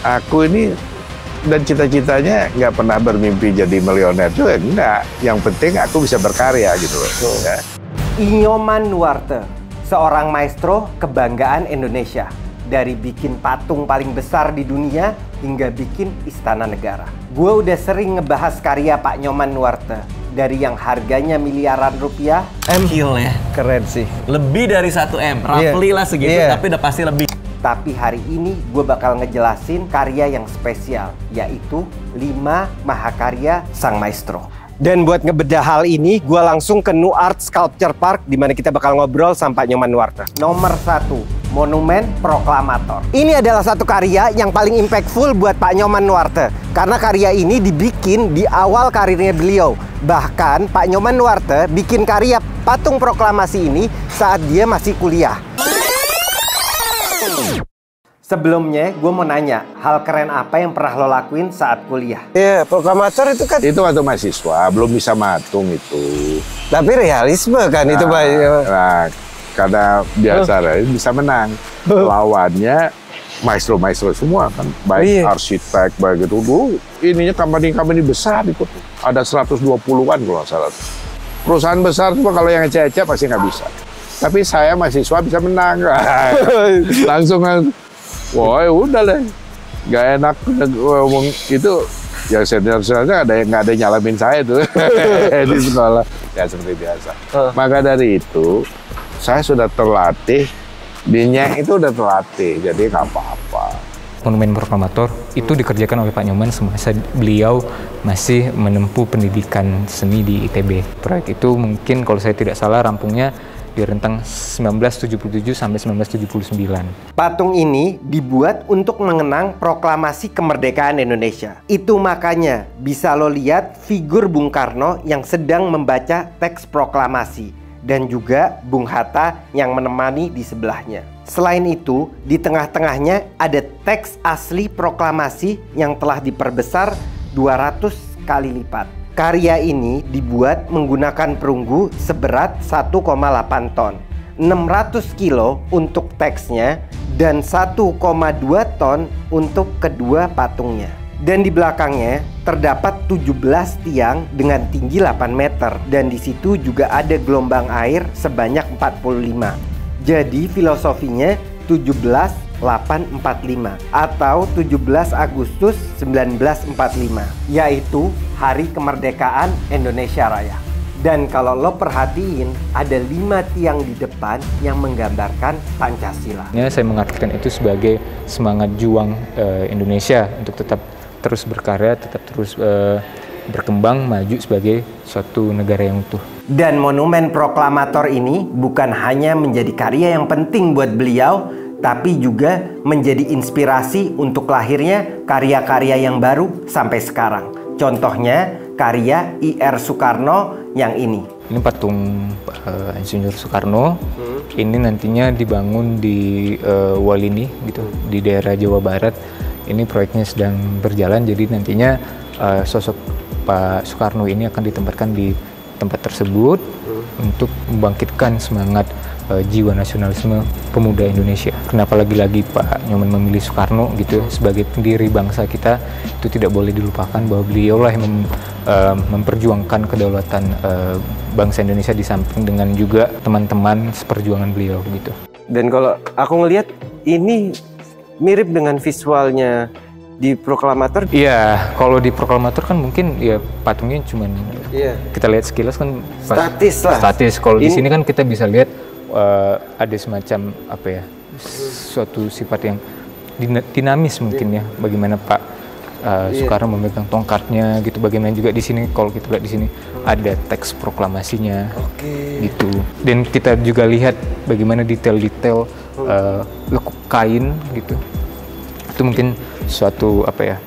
Aku ini dan cita-citanya nggak pernah bermimpi jadi milioner juga, enggak. Yang penting aku bisa berkarya gitu loh. Ya. Nyoman Nuarte, seorang maestro kebanggaan Indonesia. Dari bikin patung paling besar di dunia hingga bikin istana negara. Gue udah sering ngebahas karya Pak Nyoman Nuarte. Dari yang harganya miliaran rupiah. Gokil ya. Keren sih. Lebih dari 1 M. Roughly lah segitu, tapi udah pasti lebih. Tapi hari ini gue bakal ngejelasin karya yang spesial, yaitu 5 mahakarya sang maestro. Dan buat ngebedah hal ini, gue langsung ke Nuart Sculpture Park, di mana kita bakal ngobrol sama Pak Nyoman Nuarte. Nomor 1, Monumen Proklamator. Ini adalah satu karya yang paling impactful buat Pak Nyoman Nuarte. Karena karya ini dibikin di awal karirnya beliau. Bahkan Pak Nyoman Nuarte bikin karya patung proklamasi ini saat dia masih kuliah. Sebelumnya, gue mau nanya, hal keren apa yang pernah lo lakuin saat kuliah? Iya, proklamator itu kan... Itu waktu mahasiswa, belum bisa matung itu. Tapi realisme kan itu, Pak. Nah, karena biasa bisa menang. Lawannya maestro-maestro semua kan. Baik arsitek, baik itu. Dulu ininya company besar ikut. Ada 120-an kalau nggak salah. Perusahaan besar cuma kalau yang ecek-ecek pasti nggak bisa. Tapi saya mahasiswa bisa menang. Langsung kan. Wah, udah lah, nggak enak ngomong itu. Yang senior-seniornya nggak ada nyalamin saya tuh di sekolah. Ya seperti biasa. Maka dari itu, saya sudah terlatih. Dinya itu udah terlatih, jadi nggak apa-apa. Monumen Proklamator itu dikerjakan oleh Pak Nyoman semasa beliau masih menempuh pendidikan seni di ITB. Proyek itu mungkin kalau saya tidak salah rampungnya di rentang 1977 sampai 1979. Patung ini dibuat untuk mengenang proklamasi kemerdekaan Indonesia. Itu makanya bisa lo lihat figur Bung Karno yang sedang membaca teks proklamasi dan juga Bung Hatta yang menemani di sebelahnya. Selain itu, di tengah-tengahnya ada teks asli proklamasi yang telah diperbesar 200 kali lipat. Karya ini dibuat menggunakan perunggu seberat 1,8 ton, 600 kilo untuk teksnya, dan 1,2 ton untuk kedua patungnya. Dan di belakangnya terdapat 17 tiang dengan tinggi 8 meter, dan di situ juga ada gelombang air sebanyak 45. Jadi filosofinya 17/845 atau 17 Agustus 1945, yaitu Hari Kemerdekaan Indonesia Raya. Dan kalau lo perhatiin, ada 5 tiang di depan yang menggambarkan Pancasila. Saya mengartikan itu sebagai semangat juang Indonesia untuk tetap terus berkarya, tetap terus berkembang, maju sebagai suatu negara yang utuh. Dan Monumen Proklamator ini bukan hanya menjadi karya yang penting buat beliau, tapi juga menjadi inspirasi untuk lahirnya karya-karya yang baru sampai sekarang. Contohnya karya I.R. Soekarno yang ini. Ini patung Insinyur Soekarno. Ini nantinya dibangun di Walini gitu, di daerah Jawa Barat. Ini proyeknya sedang berjalan, jadi nantinya sosok Pak Soekarno ini akan ditempatkan di tempat tersebut untuk membangkitkan semangat jiwa nasionalisme pemuda Indonesia. Kenapa lagi-lagi Pak Nyoman memilih Soekarno gitu sebagai pendiri bangsa kita, itu tidak boleh dilupakan bahwa beliaulah yang memperjuangkan kedaulatan bangsa Indonesia di samping dengan juga teman-teman seperjuangan beliau gitu. Dan kalau aku ngelihat ini mirip dengan visualnya di Proklamator. Iya, kalau di Proklamator kan mungkin ya patungnya cuman kita lihat sekilas kan statis lah. Statis. Kalau di sini kan kita bisa lihat ada semacam apa ya, suatu sifat yang dinamis mungkin ya. Bagaimana Pak Soekarno memegang tongkatnya gitu. Bagaimana juga di sini kalau kita lihat di sini ada teks proklamasinya gitu. Dan kita juga lihat bagaimana detail-detail lekuk kain gitu. Itu mungkin suatu apa ya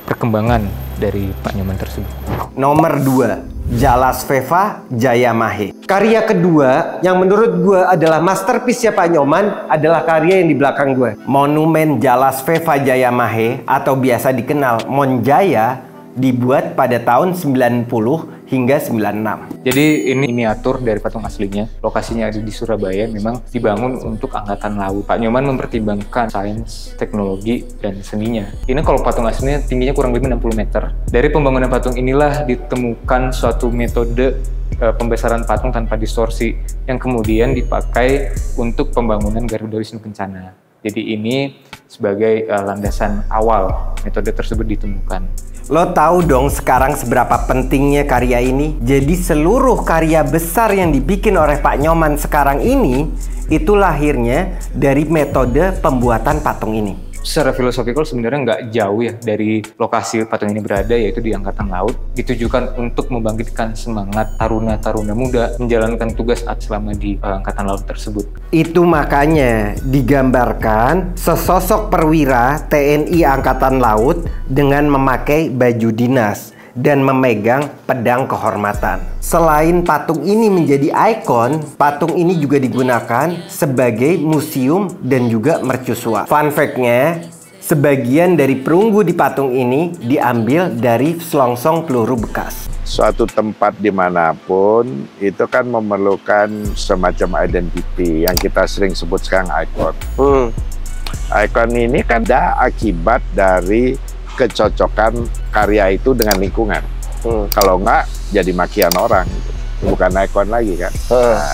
perkembangan dari Pak Nyoman tersebut. Nomor 2, Jalasveva Jayamahe. Karya kedua yang menurut gue adalah masterpiece ya Pak Nyoman adalah karya yang di belakang gue. Monumen Jalasveva Jayamahe atau biasa dikenal Monjaya dibuat pada tahun 90 hingga 96. Jadi ini miniatur dari patung aslinya. Lokasinya ada di Surabaya, memang dibangun untuk Angkatan Laut. Pak Nyoman mempertimbangkan sains, teknologi, dan seninya. Ini kalau patung aslinya tingginya kurang lebih 60 meter. Dari pembangunan patung inilah ditemukan suatu metode pembesaran patung tanpa distorsi yang kemudian dipakai untuk pembangunan Garuda Wisnu Kencana. Jadi ini sebagai landasan awal metode tersebut ditemukan. Lo tahu dong sekarang seberapa pentingnya karya ini? Jadi seluruh karya besar yang dibikin oleh Pak Nyoman sekarang ini itu lahirnya dari metode pembuatan patung ini. Secara filosofikal sebenarnya nggak jauh ya dari lokasi patung ini berada, yaitu di Angkatan Laut. Ditujukan untuk membangkitkan semangat taruna-taruna muda menjalankan tugas selama di Angkatan Laut tersebut. Itu makanya digambarkan sesosok perwira TNI Angkatan Laut dengan memakai baju dinas dan memegang pedang kehormatan. Selain patung ini menjadi ikon, patung ini juga digunakan sebagai museum dan juga mercusuar. Fun fact-nya, sebagian dari perunggu di patung ini diambil dari selongsong peluru bekas. Suatu tempat dimanapun itu kan memerlukan semacam identity yang kita sering sebut sekarang ikon. Ikon ini kan ada akibat dari kecocokan karya itu dengan lingkungan. Kalau enggak, jadi makian orang, bukan ikon lagi kan. Nah,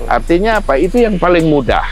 artinya apa? Itu yang paling mudah,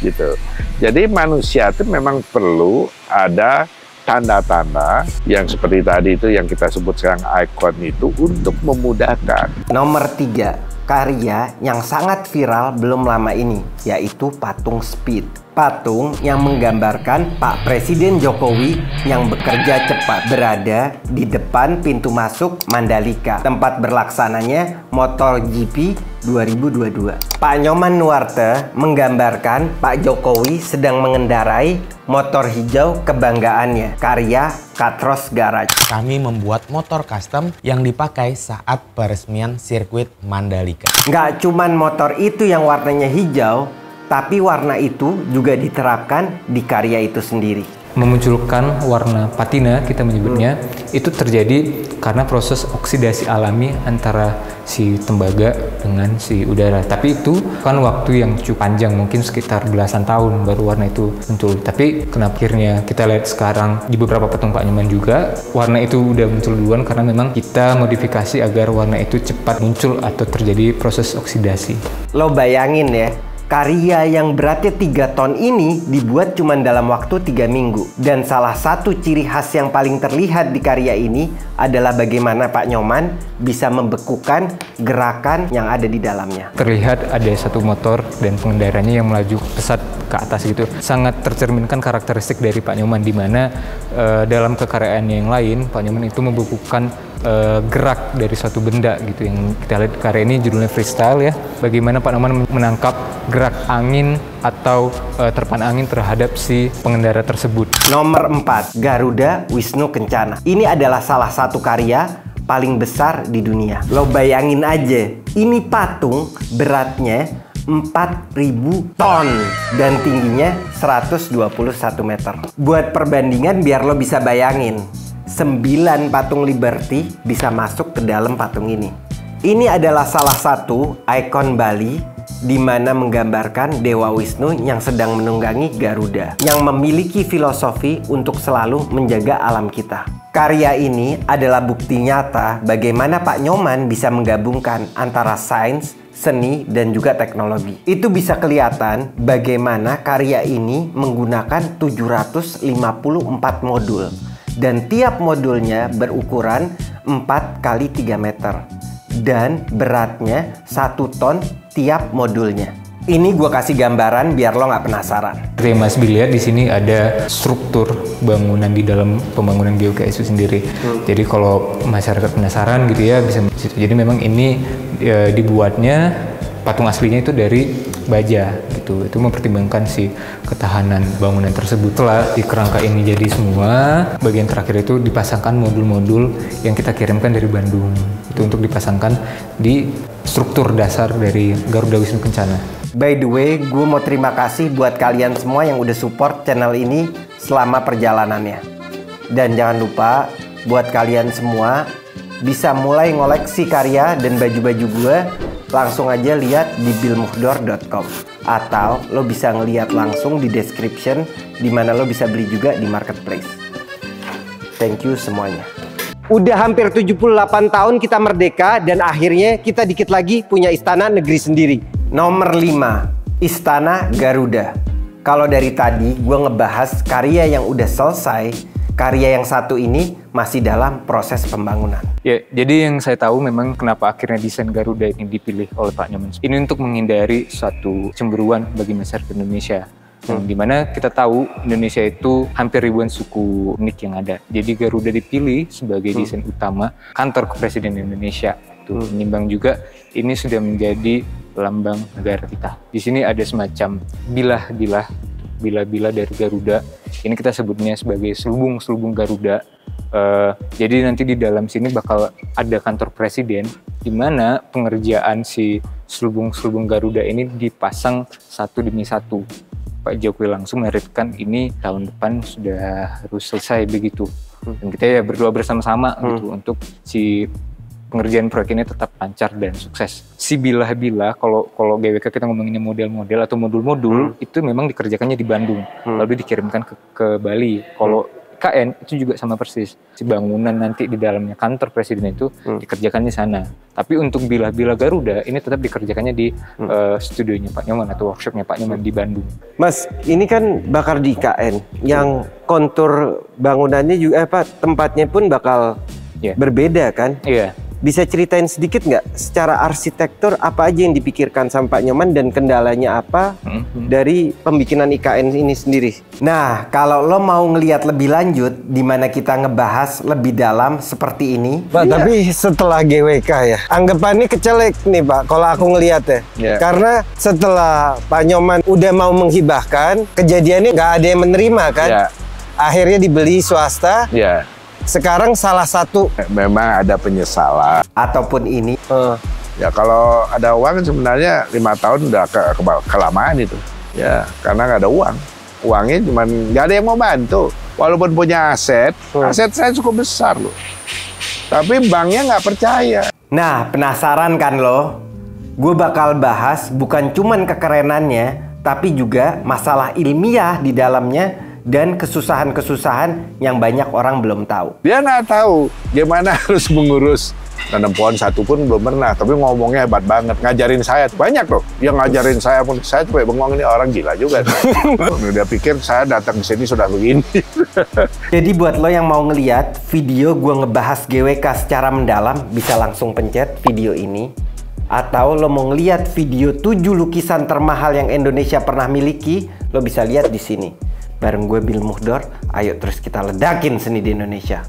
gitu. Jadi manusia itu memang perlu ada tanda-tanda yang seperti tadi itu yang kita sebut sekarang ikon itu untuk memudahkan. Nomor 3, karya yang sangat viral belum lama ini, yaitu patung Speed. Patung yang menggambarkan Pak Presiden Jokowi yang bekerja cepat berada di depan pintu masuk Mandalika, tempat berlaksananya MotoGP 2022. Pak Nyoman Nuarte menggambarkan Pak Jokowi sedang mengendarai motor hijau kebanggaannya, karya Katros Garage. Kami membuat motor custom yang dipakai saat peresmian sirkuit Mandalika. Nggak cuman motor itu yang warnanya hijau, tapi warna itu juga diterapkan di karya itu sendiri. Memunculkan warna patina, kita menyebutnya, itu terjadi karena proses oksidasi alami antara si tembaga dengan si udara. Tapi itu kan waktu yang cukup panjang, mungkin sekitar belasan tahun baru warna itu muncul. Tapi kenapa akhirnya kita lihat sekarang di beberapa patung Pak Nyoman juga, warna itu udah muncul duluan karena memang kita modifikasi agar warna itu cepat muncul atau terjadi proses oksidasi. Lo bayangin ya, karya yang beratnya 3 ton ini dibuat cuma dalam waktu 3 minggu. Dan salah satu ciri khas yang paling terlihat di karya ini adalah bagaimana Pak Nyoman bisa membekukan gerakan yang ada di dalamnya. Terlihat ada satu motor dan pengendaranya yang melaju pesat ke atas gitu. Sangat tercerminkan karakteristik dari Pak Nyoman, di mana dalam kekaryaan yang lain Pak Nyoman itu membekukan gerak dari suatu benda gitu. Yang kita lihat karya ini judulnya freestyle ya. Bagaimana Pak Nyoman menangkap gerak angin atau terpan angin terhadap si pengendara tersebut. Nomor 4, Garuda Wisnu Kencana. Ini adalah salah satu karya paling besar di dunia. Lo bayangin aja, ini patung beratnya 4.000 ton dan tingginya 121 meter. Buat perbandingan biar lo bisa bayangin, 9 patung Liberty bisa masuk ke dalam patung ini. Ini adalah salah satu ikon Bali di mana menggambarkan Dewa Wisnu yang sedang menunggangi Garuda, yang memiliki filosofi untuk selalu menjaga alam kita. Karya ini adalah bukti nyata bagaimana Pak Nyoman bisa menggabungkan antara sains, seni, dan juga teknologi. Itu bisa kelihatan bagaimana karya ini menggunakan 754 modul. Dan tiap modulnya berukuran 4 x 3 meter. Dan beratnya 1 ton tiap modulnya. Ini gue kasih gambaran biar lo nggak penasaran. Seperti Mas Bill lihat di sini ada struktur bangunan di dalam pembangunan GOKS itu sendiri. Jadi kalau masyarakat penasaran gitu ya bisa di situ. Jadi memang ini dibuatnya patung aslinya itu dari baja gitu. Itu mempertimbangkan si ketahanan bangunan tersebut. Setelah di kerangka ini jadi semua, bagian terakhir itu dipasangkan modul-modul yang kita kirimkan dari Bandung. Itu untuk dipasangkan di struktur dasar dari Garuda Wisnu Kencana. By the way, gue mau terima kasih buat kalian semua yang udah support channel ini selama perjalanannya. Dan jangan lupa buat kalian semua bisa mulai ngoleksi karya dan baju-baju gue, langsung aja lihat di billmuhdor.com atau lo bisa ngeliat langsung di description di mana lo bisa beli juga di marketplace. Thank you semuanya. Udah hampir 78 tahun kita merdeka dan akhirnya kita dikit lagi punya istana negeri sendiri. Nomor 5, Istana Garuda. Kalau dari tadi gue ngebahas karya yang udah selesai, karya yang satu ini masih dalam proses pembangunan. Ya, jadi yang saya tahu memang kenapa akhirnya desain Garuda ini dipilih oleh Pak Nyoman. Ini untuk menghindari suatu cemburuan bagi masyarakat Indonesia. Dimana kita tahu Indonesia itu hampir ribuan suku unik yang ada. Jadi Garuda dipilih sebagai desain utama kantor kepresiden Indonesia. Menimbang juga ini sudah menjadi lambang negara kita. Di sini ada semacam bilah-bilah dari Garuda. Ini kita sebutnya sebagai selubung Garuda. Jadi nanti di dalam sini bakal ada kantor presiden, di mana pengerjaan si selubung Garuda ini dipasang satu demi satu. Pak Jokowi langsung menargetkan ini tahun depan sudah harus selesai begitu. Dan kita ya berdoa bersama-sama gitu untuk si pengerjaan proyek ini tetap lancar dan sukses. Si bilah-bilah, kalau GWK kita ngomonginnya model-model atau modul-modul, itu memang dikerjakannya di Bandung, lalu dikirimkan ke Bali. Kalau KN itu juga sama persis. Si bangunan nanti di dalamnya kantor presiden itu dikerjakan di sana. Tapi untuk bilah-bilah Garuda ini tetap dikerjakannya di studionya Pak Nyoman atau workshopnya Pak Nyoman di Bandung. Mas, ini kan bakar di IKN, yang kontur bangunannya juga tempatnya pun bakal berbeda kan? Iya. Bisa ceritain sedikit nggak secara arsitektur apa aja yang dipikirkan sama Pak Nyoman dan kendalanya apa dari pembikinan IKN ini sendiri? Nah, kalau lo mau ngelihat lebih lanjut di mana kita ngebahas lebih dalam seperti ini. Pak, tapi setelah GWK ya, anggapannya kecelek nih Pak kalau aku ngelihat ya. Karena setelah Pak Nyoman udah mau menghibahkan, kejadiannya nggak ada yang menerima kan? Akhirnya dibeli swasta. Sekarang salah satu memang ada penyesalan ataupun ini ya, kalau ada uang sebenarnya 5 tahun udah kelamaan itu ya, karena nggak ada uangnya cuman nggak ada yang mau bantu. Walaupun punya aset saya cukup besar loh, tapi banknya nggak percaya. Nah, penasaran kan lo? Gue bakal bahas bukan cuman kekerenannya, tapi juga masalah ilmiah di dalamnya dan kesusahan-kesusahan yang banyak orang belum tahu. Dia nggak tahu gimana harus mengurus nanam pohon satu pun belum pernah, tapi ngomongnya hebat banget, ngajarin saya banyak loh. Yang ngajarin saya pun saya tuh bengong, ini orang gila juga. Udah pikir saya datang ke sini sudah begini. Jadi buat lo yang mau ngeliat video gue ngebahas GWK secara mendalam, bisa langsung pencet video ini. Atau lo mau ngeliat video 7 lukisan termahal yang Indonesia pernah miliki, lo bisa lihat di sini. Bareng gue Bill Muhdor, ayo terus kita ledakin seni di Indonesia.